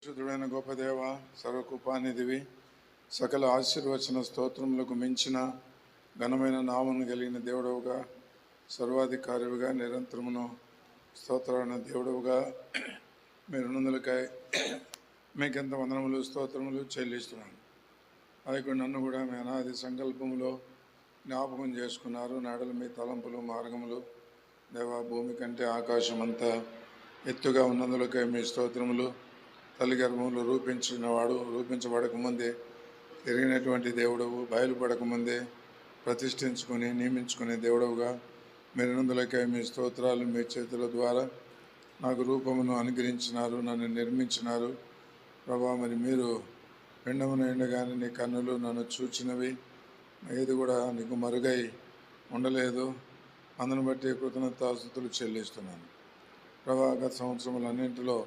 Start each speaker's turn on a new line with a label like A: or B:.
A: పరిశుద్ధుడైన గొప్ప దేవ, సర్వకృపానిధివి, సకల ఆశీర్వచన స్తోత్రములకు మించిన ఘనమైన నామను కలిగిన దేవుడవుగా, సర్వాధికారివిగా, నిరంతరమును స్తోత్రాన్ని దేవుడవుగా మీరు నందులకై మీకెంత వందనములు స్తోత్రములు చెల్లిస్తున్నాను. అలాగే నన్ను కూడా మీ అనాది సంకల్పములో జ్ఞాపకం చేసుకున్నారు. నాడలు మీ తలంపులు మార్గములు దేవా, భూమి కంటే ఆకాశం అంతా ఎత్తుగా ఉన్నందులకై మీ స్తోత్రములు. తల్లి గర్భంలో రూపించినవాడు, రూపించబడకముందే తిరిగినటువంటి దేవుడవు, బయలుపడకముందే ప్రతిష్ఠించుకొని నియమించుకునే దేవుడవుగా మీరందులకై మీ స్తోత్రాలు. మీ చేతుల ద్వారా నాకు రూపమును అనుగ్రహించినారు, నన్ను నిర్మించినారు ప్రభా. మరి మీరు పిండమును ఎండగానే నీ కన్నులు నన్ను చూచినవి, ఏది కూడా నీకు మరుగై ఉండలేదు. అందును బట్టి కృతజ్ఞతాస్తుతులు చెల్లిస్తున్నాను ప్రభా. గత సంవత్సరములన్నింటిలో